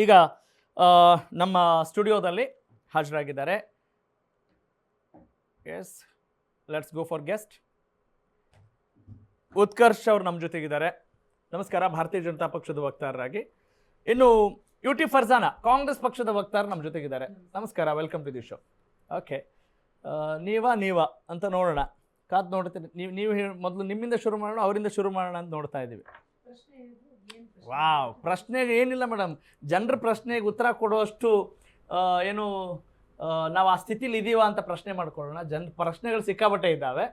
ಈಗ ನಮ್ಮ ಸ್ಟುಡಿಯೋದಲ್ಲಿ ಹಾಜರಾಗಿದ್ದಾರೆ. Yes, let's go for guest. Utkarsh ಅವರು ನಮ್ಮ ಜೊತೆಗಿದ್ದಾರೆ. ನಮಸ್ಕಾರ. ಭಾರತೀಯ ಜನತಾ ಪಕ್ಷದ ವಕ್ತಾರರಾಗಿ. ಇನ್ನು ಯುಟಿ ಫರ್ಜಾನಾ ಕಾಂಗ್ರೆಸ್ ಪಕ್ಷದ ವಕ್ತಾರ ನಮ್ಮ ಜೊತೆಗಿದ್ದಾರೆ. ನಮಸ್ಕಾರ, welcome to the show. Okay, ನೀವಾ ಅಂತ ನೋಡೋಣ, ಕಾದು ನೋಡ್ತೀನಿ. ನೀವು ಮೊದಲು ನಿಮ್ಮಿಂದ ಶುರು ಮಾಡೋಣ, ಅವರಿಂದ ಶುರು ಮಾಡೋಣ ಅಂತ ನೋಡ್ತಾ ಇದ್ದೀವಿ. ವಾವ್, ಪ್ರಶ್ನೆಗೆ ಏನಿಲ್ಲ ಮೇಡಮ್, ಜನರ ಪ್ರಶ್ನೆಗೆ ಉತ್ತರ ಕೊಡುವಷ್ಟು ಏನು ನಾವು ಆ ಸ್ಥಿತಿಲಿ ಇದೀವ ಅಂತ ಪ್ರಶ್ನೆ ಮಾಡ್ಕೊಳ್ಳೋಣ. ಪ್ರಶ್ನೆಗಳು ಸಿಕ್ಕಾಬಟ್ಟೆ ಇದ್ದಾವೆ.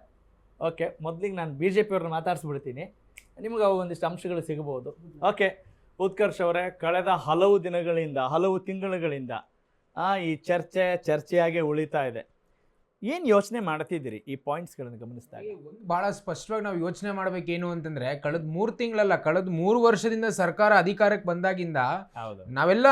ಓಕೆ, ಮೊದಲಿಗೆ ನಾನು BJP ಅವ್ರನ್ನ ಮಾತಾಡಿಸ್ಬಿಡ್ತೀನಿ, ನಿಮಗೆ ಅವಾಗ ಒಂದಿಷ್ಟು ಅಂಶಗಳು ಸಿಗಬಹುದು. ಓಕೆ, ಉತ್ಕರ್ಷ್ ಅವರೇ, ಕಳೆದ ಹಲವು ದಿನಗಳಿಂದ, ಹಲವು ತಿಂಗಳುಗಳಿಂದ ಈ ಚರ್ಚೆಯಾಗೆ ಉಳಿತಾ ಇದೆ. ಏನು ಯೋಚನೆ ಮಾಡ್ತಿದ್ದೀರಿ ಈ ಪಾಯಿಂಟ್ಸ್ಗಳನ್ನು ಗಮನಿಸಿದಾಗ? ಭಾಳ ಸ್ಪಷ್ಟವಾಗಿ ನಾವು ಯೋಚನೆ ಮಾಡಬೇಕೇನು ಅಂತಂದ್ರೆ, ಕಳೆದ 3 ತಿಂಗಳಲ್ಲ, ಕಳೆದ 3 ವರ್ಷದಿಂದ ಸರ್ಕಾರ ಅಧಿಕಾರಕ್ಕೆ ಬಂದಾಗಿಂದ ನಾವೆಲ್ಲ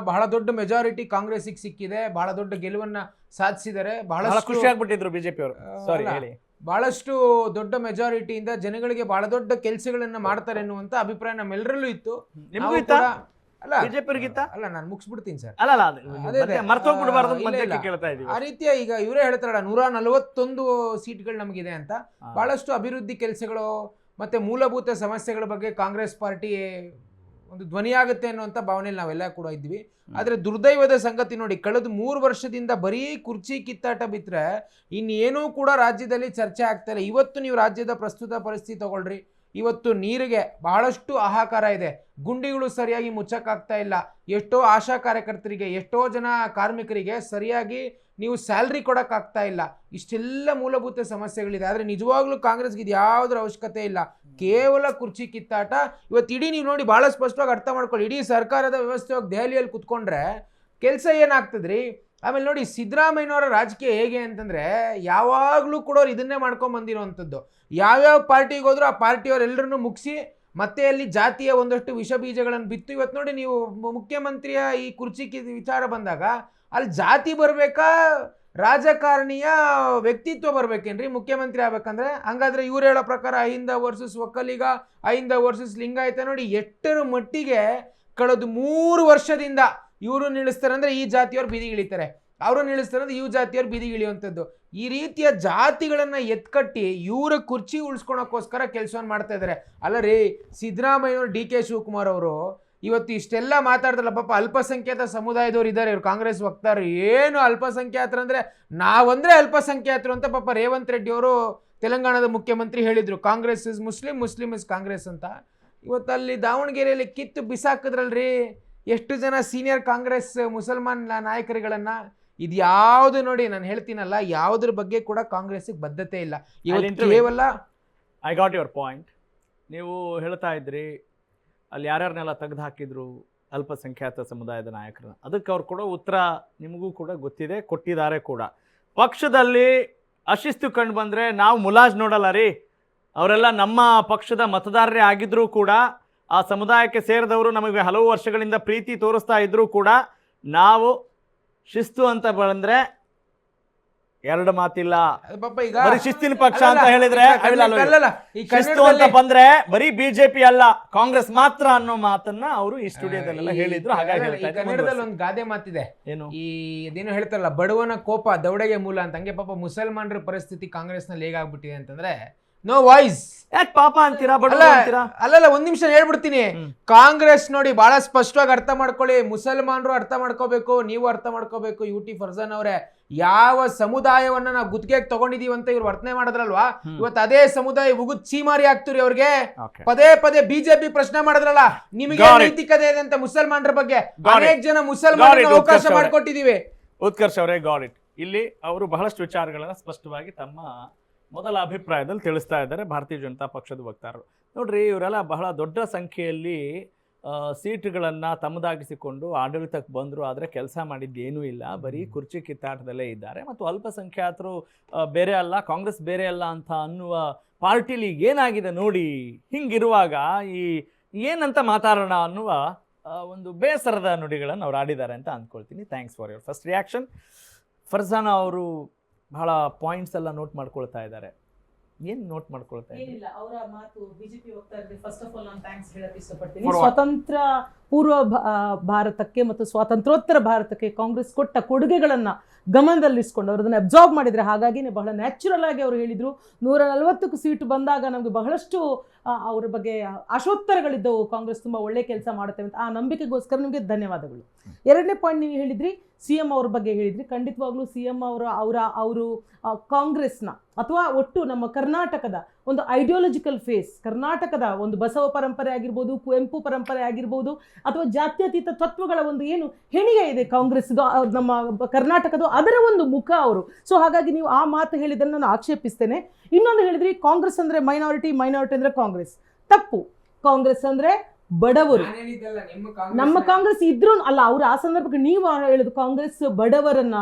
ಬಹಳ ದೊಡ್ಡ ಮೆಜಾರಿಟಿ ಕಾಂಗ್ರೆಸ್ಸಿಗೆ ಸಿಕ್ಕಿದೆ, ಬಹಳ ದೊಡ್ಡ ಗೆಲುವನ್ನ ಸಾಧಿಸಿದ್ದಾರೆ. ಬಹಳ ಖುಷಿ ಆಗ್ಬಿಟ್ಟಿದ್ರು BJP ಅವರು. ಸಾರಿ ಹೇಳಿ. ಬಹಳಷ್ಟು ದೊಡ್ಡ ಮೆಜಾರಿಟಿಯಿಂದ ಜನಗಳಿಗೆ ಬಹಳ ದೊಡ್ಡ ಕೆಲಸಗಳನ್ನ ಮಾಡ್ತಾರೆ ಅನ್ನುವಂತ ಅಭಿಪ್ರಾಯ ನಮ್ಮೆಲ್ಲರಲ್ಲೂ ಇತ್ತು. ಅಲ್ಲ, ಅಲ್ಲ, ನಾನು ಮುಗಿಸ್ಬಿಡ್ತೀನಿ ಸರ್. ಆ ರೀತಿಯ ಈಗ ಇವರೇ ಹೇಳ್ತಾರಲ್ಲ, 141 ಸೀಟ್ಗಳು ನಮಗಿದೆ ಅಂತ. ಬಹಳಷ್ಟು ಅಭಿವೃದ್ಧಿ ಕೆಲಸಗಳು ಮತ್ತೆ ಮೂಲಭೂತ ಸಮಸ್ಯೆಗಳ ಬಗ್ಗೆ ಕಾಂಗ್ರೆಸ್ ಪಾರ್ಟಿ ಒಂದು ಧ್ವನಿಯಾಗುತ್ತೆ ಅನ್ನುವಂಥ ಭಾವನೆಯಲ್ಲಿ ನಾವೆಲ್ಲ ಕೂಡ ಇದ್ವಿ. ಆದರೆ ದುರ್ದೈವದ ಸಂಗತಿ ನೋಡಿ, ಕಳೆದ 3 ವರ್ಷದಿಂದ ಬರೀ ಕುರ್ಚಿ ಕಿತ್ತಾಟ ಬಿಟ್ಟರೆ ಇನ್ನೇನೂ ಕೂಡ ರಾಜ್ಯದಲ್ಲಿ ಚರ್ಚೆ ಆಗ್ತಾ ಇಲ್ಲ. ಇವತ್ತು ನೀವು ರಾಜ್ಯದ ಪ್ರಸ್ತುತ ಪರಿಸ್ಥಿತಿ ತಗೊಳ್ರಿ, ಇವತ್ತು ನೀರಿಗೆ ಬಹಳಷ್ಟು ಹಾಹಾಕಾರ ಇದೆ, ಗುಂಡಿಗಳು ಸರಿಯಾಗಿ ಮುಚ್ಚಕ್ಕಾಗ್ತಾ ಇಲ್ಲ. ಎಷ್ಟೋ ಆಶಾ ಕಾರ್ಯಕರ್ತರಿಗೆ, ಎಷ್ಟೋ ಜನ ಕಾರ್ಮಿಕರಿಗೆ ಸರಿಯಾಗಿ ನೀವು ಸ್ಯಾಲ್ರಿ ಕೊಡೋಕ್ಕಾಗ್ತಾ ಇಲ್ಲ. ಇಷ್ಟೆಲ್ಲ ಮೂಲಭೂತ ಸಮಸ್ಯೆಗಳಿದೆ. ಆದರೆ ನಿಜವಾಗ್ಲೂ ಕಾಂಗ್ರೆಸ್ಗೆ ಇದು ಯಾವುದರ ಅವಶ್ಯಕತೆ ಇಲ್ಲ, ಕೇವಲ ಕುರ್ಚಿ ಕಿತ್ತಾಟ. ಇವತ್ತು ಇಡೀ ನೀವು ನೋಡಿ, ಭಾಳ ಸ್ಪಷ್ಟವಾಗಿ ಅರ್ಥ ಮಾಡ್ಕೊಳ್ಳಿ, ಇಡೀ ಸರ್ಕಾರದ ವ್ಯವಸ್ಥೆಯಾಗಿ ದೆಹಲಿಯಲ್ಲಿ ಕುತ್ಕೊಂಡ್ರೆ ಕೆಲಸ ಏನಾಗ್ತದ್ರಿ. ಆಮೇಲೆ ನೋಡಿ, ಸಿದ್ದರಾಮಯ್ಯನವರ ರಾಜಕೀಯ ಹೇಗೆ ಅಂತಂದರೆ, ಯಾವಾಗಲೂ ಕೂಡ ಅವ್ರು ಇದನ್ನೇ ಮಾಡ್ಕೊಂಡು ಬಂದಿರೋವಂಥದ್ದು. ಯಾವ್ಯಾವ ಪಾರ್ಟಿಗೆ ಹೋದ್ರು ಆ ಪಾರ್ಟಿಯವರೆಲ್ಲರನ್ನು ಮುಗಿಸಿ ಮತ್ತೆ ಅಲ್ಲಿ ಜಾತಿಯ ಒಂದಷ್ಟು ವಿಷ ಬೀಜಗಳನ್ನು ಬಿತ್ತು. ಇವತ್ತು ನೋಡಿ, ನೀವು ಮುಖ್ಯಮಂತ್ರಿಯ ಈ ಕುರ್ಚಿ ವಿಚಾರ ಬಂದಾಗ ಅಲ್ಲಿ ಜಾತಿ ಬರಬೇಕಾ, ರಾಜಕಾರಣಿಯ ವ್ಯಕ್ತಿತ್ವ ಬರ್ಬೇಕೇನ್ರಿ ಮುಖ್ಯಮಂತ್ರಿ ಆಗ್ಬೇಕಂದ್ರೆ? ಹಂಗಾದ್ರೆ ಇವ್ರು ಹೇಳೋ ಪ್ರಕಾರ ಅಹಿಂದ ವರ್ಸಸ್ ಒಕ್ಕಲಿಗ, ಅಹಿಂದ ವರ್ಸಸ್ ಲಿಂಗಾಯತ. ನೋಡಿ ಎಷ್ಟರ ಮಟ್ಟಿಗೆ ಕಳೆದ 3 ವರ್ಷದಿಂದ ಇವರು ನಿಲ್ಲಿಸ್ತಾರೆ ಅಂದರೆ ಈ ಜಾತಿಯವ್ರು ಬೀದಿಗಿಳಿತಾರೆ, ಅವರು ನಿಲ್ಲಿಸ್ತಾರೆ ಅಂದರೆ ಇವು ಜಾತಿಯವ್ರು ಬೀದಿಗಿಳಿಯುವಂಥದ್ದು. ಈ ರೀತಿಯ ಜಾತಿಗಳನ್ನು ಎತ್ಕಟ್ಟಿ ಇವರ ಕುರ್ಚಿ ಉಳಿಸ್ಕೊಳಕ್ಕೋಸ್ಕರ ಕೆಲಸವನ್ನು ಮಾಡ್ತಾ ಇದ್ದಾರೆ. ಅಲ್ಲ ರೀ, ಸಿದ್ದರಾಮಯ್ಯವರು, DK ಶಿವಕುಮಾರ್ ಅವರು ಇವತ್ತು ಇಷ್ಟೆಲ್ಲ ಮಾತಾಡ್ತಾರಲ್ಲ, ಪಾಪ ಅಲ್ಪಸಂಖ್ಯಾತ ಸಮುದಾಯದವ್ರು ಇದ್ದಾರೆ, ಇವರು ಕಾಂಗ್ರೆಸ್ ವಕ್ತಾರರು. ಏನು ಅಲ್ಪಸಂಖ್ಯಾತರು ಅಂದರೆ ನಾವಂದರೆ ಅಲ್ಪಸಂಖ್ಯಾತರು ಅಂತ ಪಾಪ ರೇವಂತ್ ರೆಡ್ಡಿ ಅವರು ತೆಲಂಗಾಣದ ಮುಖ್ಯಮಂತ್ರಿ ಹೇಳಿದರು. Congress is Muslim, Muslim is Congress ಅಂತ. ಇವತ್ತು ಅಲ್ಲಿ ದಾವಣಗೆರೆಯಲ್ಲಿ ಕಿತ್ತು ಬಿಸಾಕಿದ್ರಲ್ರಿ ಎಷ್ಟು ಜನ ಸೀನಿಯರ್ ಕಾಂಗ್ರೆಸ್ ಮುಸಲ್ಮಾನ್ ನಾಯಕರುಗಳನ್ನು. ಇದು ಯಾವುದು ನೋಡಿ, ನಾನು ಹೇಳ್ತೀನಲ್ಲ, ಯಾವುದ್ರ ಬಗ್ಗೆ ಕೂಡ ಕಾಂಗ್ರೆಸ್ಸಿಗೆ ಬದ್ಧತೆ ಇಲ್ಲ. ಇವತ್ತು ಕೇವಲ ಐ ಗಾಟ್ ಯುವರ್ ಪಾಯಿಂಟ್. ನೀವು ಹೇಳ್ತಾ ಇದ್ರಿ ಅಲ್ಲಿ ಯಾರ್ಯಾರನ್ನೆಲ್ಲ ತೆಗೆದು ಹಾಕಿದ್ರು ಅಲ್ಪಸಂಖ್ಯಾತ ಸಮುದಾಯದ ನಾಯಕರನ್ನ. ಅದಕ್ಕೆ ಅವ್ರು ಕೊಡೋ ಉತ್ತರ ನಿಮಗೂ ಕೂಡ ಗೊತ್ತಿದೆ, ಕೊಟ್ಟಿದ್ದಾರೆ ಕೂಡ. ಪಕ್ಷದಲ್ಲಿ ಅಶಿಸ್ತು ಕಂಡು ಬಂದರೆ ನಾವು ಮುಲಾಜ್ ನೋಡಲ್ಲ ರೀ. ಅವರೆಲ್ಲ ನಮ್ಮ ಪಕ್ಷದ ಮತದಾರರೇ ಆಗಿದ್ರೂ ಕೂಡ, ಆ ಸಮುದಾಯಕ್ಕೆ ಸೇರಿದವರು ನಮಗೆ ಹಲವು ವರ್ಷಗಳಿಂದ ಪ್ರೀತಿ ತೋರಿಸ್ತಾ ಇದ್ರೂ ಕೂಡ, ನಾವು ಶಿಸ್ತು ಅಂತ ಬಂದ್ರೆ ಎರಡು ಮಾತಿಲ್ಲ. ಬರೀ ಶಿಸ್ತಿನ ಪಕ್ಷ ಅಂತ ಹೇಳಿದ್ರೆ, ಶಿಸ್ತು ಅಂತ ಬಂದ್ರೆ ಬರೀ BJP ಅಲ್ಲ, ಕಾಂಗ್ರೆಸ್ ಮಾತ್ರ ಅನ್ನೋ ಮಾತನ್ನ ಅವರು ಈ ಸ್ಟುಡಿಯೋದಲ್ಲೆಲ್ಲ ಹೇಳಿದ್ರು. ಹಾಗಾಗಿ ಕನ್ನಡದಲ್ಲಿ ಒಂದು ಗಾದೆ ಮಾತಿದೆ, ಏನು ಈ ಇದೇನು ಹೇಳ್ತಾರಲ್ಲ, ಬಡವನ ಕೋಪ ದೌಡೆಗೆ ಮೂಲ ಅಂತ. ಹಂಗೆ ಪಾಪ ಮುಸಲ್ಮಾನರ ಪರಿಸ್ಥಿತಿ ಕಾಂಗ್ರೆಸ್ನಲ್ಲಿ ಹೇಗಾಗ್ಬಿಟ್ಟಿದೆ ಅಂತಂದ್ರೆ, ನೋ ವಾಯ್ಸ್. ಯಾಕೆ ಪಾಪ ಅಂತೀರಾ, ಅಲ್ಲಲ್ಲ, ಒಂದ್ ನಿಮಿಷ ಹೇಳ್ಬಿಡ್ತೀನಿ. ಕಾಂಗ್ರೆಸ್ ನೋಡಿ ಬಹಳ ಸ್ಪಷ್ಟವಾಗಿ ಅರ್ಥ ಮಾಡ್ಕೊಳ್ಳಿ, ಮುಸಲ್ಮಾನರು ಅರ್ಥ ಮಾಡ್ಕೋಬೇಕು, ನೀವು ಅರ್ಥ ಮಾಡ್ಕೋಬೇಕು. ಯುಟಿ ಫರ್ಜಾನ್ ಅವರೇ, ಯಾವ ಸಮುದಾಯವನ್ನ ನಾವು ಗುತ್ತಿಗೆಗೆ ತಗೊಂಡಿದೀವಿ ಅಂತ ಇವ್ರು ವರ್ತನೆ ಮಾಡಿದ್ರಲ್ವಾ, ಇವತ್ತು ಅದೇ ಸಮುದಾಯ ಉಗುತ್ ಚೀಮಾರಿ ಆಗ್ತೀರಿ ಅವ್ರಿಗೆ. ಪದೇ ಪದೇ BJP ಪ್ರಶ್ನೆ ಮಾಡಿದ್ರಲ್ಲ, ನಿಮಗೆ ನೈತಿಕತೆ ಇದೆ ಅಂತ ಮುಸಲ್ಮಾನರ ಬಗ್ಗೆ. ಅನೇಕ ಜನ ಮುಸಲ್ಮಾನರಿಗೆ ಅವಕಾಶ ಮಾಡಿಕೊಟ್ಟಿದೀವಿ. ಉತ್ಕರ್ಷ್ ಅವರೇ, ಗಾಟ್ ಇಟ್. ಇಲ್ಲಿ ಅವರು ಬಹಳಷ್ಟು ವಿಚಾರಗಳನ್ನ ಸ್ಪಷ್ಟವಾಗಿ ತಮ್ಮ ಮೊದಲ ಅಭಿಪ್ರಾಯದಲ್ಲಿ ತಿಳಿಸ್ತಾ ಇದ್ದಾರೆ ಭಾರತೀಯ ಜನತಾ ಪಕ್ಷದ ವಕ್ತಾರರು. ನೋಡ್ರಿ, ಇವರೆಲ್ಲ ಬಹಳ ದೊಡ್ಡ ಸಂಖ್ಯೆಯಲ್ಲಿ ಸೀಟುಗಳನ್ನು ತಮ್ಮದಾಗಿಸಿಕೊಂಡು ಆಡಳಿತಕ್ಕೆ ಬಂದರು, ಆದರೆ ಕೆಲಸ ಮಾಡಿದ್ದೇನೂ ಇಲ್ಲ, ಬರೀ ಕುರ್ಚಿ ಕಿತ್ತಾಟದಲ್ಲೇ ಇದ್ದಾರೆ. ಮತ್ತು ಅಲ್ಪಸಂಖ್ಯಾತರು ಬೇರೆ ಅಲ್ಲ, ಕಾಂಗ್ರೆಸ್ ಬೇರೆ ಅಲ್ಲ ಅಂತ ಅನ್ನುವ ಪಾರ್ಟಿಲಿ ಏನಾಗಿದೆ ನೋಡಿ. ಹಿಂಗಿರುವಾಗ ಈ ಏನಂತ ಮಾತಾಡೋಣ ಅನ್ನುವ ಒಂದು ಬೇಸರದ ನುಡಿಗಳನ್ನು ಅವ್ರು ಆಡಿದ್ದಾರೆ ಅಂತ ಅಂದ್ಕೊಳ್ತೀನಿ. Thanks for your first reaction. Farzana ಅವರು ಬಹಳ ಪಾಯಿಂಟ್ಸ್ ಎಲ್ಲ ನೋಟ್ ಮಾಡ್ಕೊಳ್ತಾ ಇದ್ದಾರೆ. ಏನ್ ನೋಟ್ ಮಾಡ್ಕೊಳ್ತಾ ಇದ್ದೀರಿ? ಏನಿಲ್ಲ, ಅವರ ಮಾತು ಬಿಜೆಪಿ ವಕ್ತಾರರಿಗೆ ಫಸ್ಟ್ ಆಫ್ ಆಲ್ ನಾನು ಥ್ಯಾಂಕ್ಸ್ ಹೇಳಕ್ ಇಷ್ಟಪಡ್ತೀನಿ. For what? ಸ್ವತಂತ್ರ ಪೂರ್ವ ಭಾರತಕ್ಕೆ ಮತ್ತು ಸ್ವಾತಂತ್ರ್ಯೋತ್ತರ ಭಾರತಕ್ಕೆ ಕಾಂಗ್ರೆಸ್ ಕೊಟ್ಟ ಕೊಡುಗೆಗಳನ್ನ ಗಮನದಲ್ಲಿರಿಸಿಕೊಂಡು ಅವರು ಅದನ್ನ ಅಬ್ಸಾರ್ವ್ ಮಾಡಿದ್ರೆ, ಹಾಗಾಗಿನೇ ಬಹಳ ನ್ಯಾಚುರಲ್ ಆಗಿ ಅವರು ಹೇಳಿದ್ರು 140ಕ್ಕೂ ಸೀಟು ಬಂದಾಗ ನಮಗೆ ಬಹಳಷ್ಟು ಅವ್ರ ಬಗ್ಗೆ ಆಶೋತ್ತರಗಳಿದ್ದವು, ಕಾಂಗ್ರೆಸ್ ತುಂಬ ಒಳ್ಳೆ ಕೆಲಸ ಮಾಡುತ್ತೇವೆ ಅಂತ. ಆ ನಂಬಿಕೆಗೋಸ್ಕರ ನಿಮಗೆ ಧನ್ಯವಾದಗಳು. ಎರಡನೇ ಪಾಯಿಂಟ್ ನೀವು ಹೇಳಿದ್ರಿ, ಸಿ ಎಂ ಅವ್ರ ಬಗ್ಗೆ ಹೇಳಿದ್ರಿ. ಖಂಡಿತವಾಗ್ಲೂ ಸಿ ಎಂ ಅವರು ಕಾಂಗ್ರೆಸ್ನ ಅಥವಾ ಒಟ್ಟು ನಮ್ಮ ಕರ್ನಾಟಕದ ಒಂದು ಐಡಿಯಾಲಜಿಕಲ್ ಫೇಸ್, ಕರ್ನಾಟಕದ ಒಂದು ಬಸವ ಪರಂಪರೆ ಆಗಿರ್ಬೋದು, ಕುವೆಂಪು ಪರಂಪರೆ ಆಗಿರ್ಬೋದು, ಅಥವಾ ಜಾತ್ಯತೀತ ತತ್ವಗಳ ಒಂದು ಏನು ಹೆಣಿಗೆ ಇದೆ ಕಾಂಗ್ರೆಸ್ದು, ನಮ್ಮ ಕರ್ನಾಟಕದ ಅದರ ಒಂದು ಮುಖ ಅವರು. ಸೊ ಹಾಗಾಗಿ ನೀವು ಆ ಮಾತು ಹೇಳಿದ್ದನ್ನು ನಾನು ಆಕ್ಷೇಪಿಸ್ತೇನೆ. ಇನ್ನೊಂದು ಹೇಳಿದ್ರಿ, ಕಾಂಗ್ರೆಸ್ ಅಂದರೆ ಮೈನಾರಿಟಿ ಅಂದರೆ ಕಾಂಗ್ರೆಸ್. ತಪ್ಪು. ಕಾಂಗ್ರೆಸ್ ಅಂದರೆ ಬಡವರು. ನಮ್ಮ ಕಾಂಗ್ರೆಸ್ ಇದ್ರೂ ಅಲ್ಲ, ಅವ್ರು ಆ ಸಂದರ್ಭಕ್ಕೆ ನೀವು ಹೇಳುದು ಕಾಂಗ್ರೆಸ್ ಬಡವರನ್ನ,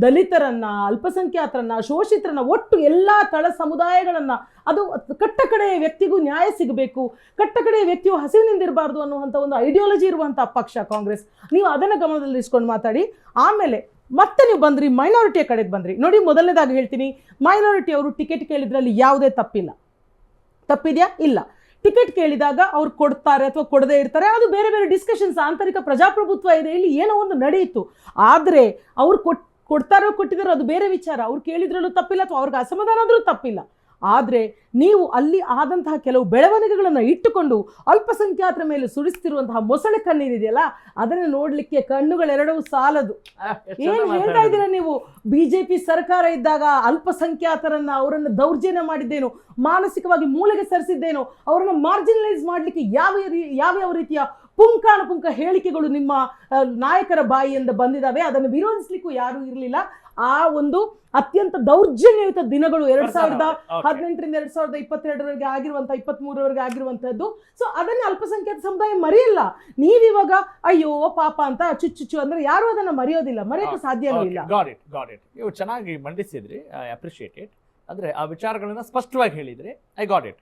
ದಲಿತರನ್ನ, ಅಲ್ಪಸಂಖ್ಯಾತರನ್ನ, ಶೋಷಿತರನ್ನ, ಒಟ್ಟು ಎಲ್ಲ ತಳ ಸಮುದಾಯಗಳನ್ನ, ಅದು ಕಟ್ಟ ಕಡೆಯ ವ್ಯಕ್ತಿಗೂ ನ್ಯಾಯ ಸಿಗಬೇಕು, ಕಟ್ಟ ಕಡೆಯ ವ್ಯಕ್ತಿಯು ಹಸಿವಿನಿಂದಿರಬಾರ್ದು ಅನ್ನುವಂಥ ಒಂದು ಐಡಿಯಾಲಜಿ ಇರುವಂಥ ಪಕ್ಷ ಕಾಂಗ್ರೆಸ್. ನೀವು ಅದನ್ನು ಗಮನದಲ್ಲಿ ಇಸ್ಕೊಂಡು ಮಾತಾಡಿ. ಆಮೇಲೆ ಮತ್ತೆ ನೀವು ಬಂದ್ರಿ ಮೈನಾರಿಟಿಯ ಕಡೆಗೆ ಬಂದ್ರಿ. ನೋಡಿ, ಮೊದಲನೇದಾಗಿ ಹೇಳ್ತೀನಿ, ಮೈನಾರಿಟಿ ಅವರು ಟಿಕೆಟ್ ಕೇಳಿದ್ರಲ್ಲಿ ಯಾವುದೇ ತಪ್ಪಿದೆಯಾ? ಇಲ್ಲ. ಟಿಕೆಟ್ ಕೇಳಿದಾಗ ಅವ್ರು ಕೊಡ್ತಾರೆ ಅಥವಾ ಕೊಡದೇ ಇರ್ತಾರೆ, ಅದು ಬೇರೆ ಬೇರೆ ಡಿಸ್ಕಷನ್ಸ್, ಆಂತರಿಕ ಪ್ರಜಾಪ್ರಭುತ್ವ ಇದೆ, ಇಲ್ಲಿ ಏನೋ ಒಂದು ನಡೆಯಿತು. ಆದರೆ ಅವ್ರು ಕೊಡ್ತಾರೋ ಕೊಟ್ಟಿದ್ದಾರೋ ಅದು ಬೇರೆ ವಿಚಾರ. ಅವ್ರು ಕೇಳಿದ್ರಲ್ಲೂ ತಪ್ಪಿಲ್ಲ ಅಥವಾ ಅವ್ರಿಗೆ ಅಸಮಾಧಾನ ಆದರೂ ತಪ್ಪಿಲ್ಲ. ಆದರೆ ನೀವು ಅಲ್ಲಿ ಆದಂತಹ ಕೆಲವು ಬೆಳವಣಿಗೆಗಳನ್ನು ಇಟ್ಟುಕೊಂಡು ಅಲ್ಪಸಂಖ್ಯಾತರ ಮೇಲೆ ಸುರಿಸ್ತಿರುವಂತಹ ಮೊಸಳೆ ಕಣ್ಣೀರಿದೆಯಲ್ಲ, ಅದನ್ನು ನೋಡಲಿಕ್ಕೆ ಕಣ್ಣುಗಳೆರಡೂ ಸಾಲದು. ಏನು ಹೇಳ್ತಾ ಇದ್ದೀರಾ ನೀವು? ಬಿಜೆಪಿ ಸರ್ಕಾರ ಇದ್ದಾಗ ಅಲ್ಪಸಂಖ್ಯಾತರನ್ನ, ಅವರನ್ನು ದೌರ್ಜನ್ಯ ಮಾಡಿದ್ದೇನು, ಮಾನಸಿಕವಾಗಿ ಮೂಲೆಗೆ ಸರಿಸಿದ್ದೇನು, ಅವರನ್ನು ಮಾರ್ಜಿನಲೈಸ್ ಮಾಡಲಿಕ್ಕೆ ಯಾವ ರೀತಿಯ ಪುಂಖ ಹೇಳಿಕೆಗಳು ನಿಮ್ಮ ನಾಯಕರ ಬಾಯಿಯಿಂದ ಬಂದಿದ್ದಾವೆ, ಅದನ್ನು ವಿರೋಧಿಸಲಿಕ್ಕೂ ಯಾರೂ ಇರಲಿಲ್ಲ. ಆ ಒಂದು ಅತ್ಯಂತ ದೌರ್ಜನ್ಯಯುತ ದಿನಗಳು 2018ರಿಂದ 2022 ಆಗಿರುವಂಥ 23 ಆಗಿರುವಂಥದ್ದು. ಸೊ ಅದನ್ನು ಅಲ್ಪಸಂಖ್ಯಾತ ಸಮುದಾಯ ಮರೆಯಲ್ಲ. ನೀವಿವಾಗ ಅಯ್ಯೋ ಪಾಪ ಅಂತ ಚುಚ್ಚು ಅಂದ್ರೆ ಯಾರು ಅದನ್ನ ಮರೆಯೋದಿಲ್ಲ, ಮರೆಯೋಕೆ ಸಾಧ್ಯವೂ ಇಲ್ಲ. Got it. ನೀವು ಚೆನ್ನಾಗಿ ಮಂಡಿಸಿದ್ರಿ, ಐ ಅಪ್ರಿಷಿಯೇಟ್ ಇಟ್. ಅಂದ್ರೆ ಆ ವಿಚಾರಗಳನ್ನ ಸ್ಪಷ್ಟವಾಗಿ ಹೇಳಿದ್ರಿ, ಐ ಗಾಟ್ ಇಟ್.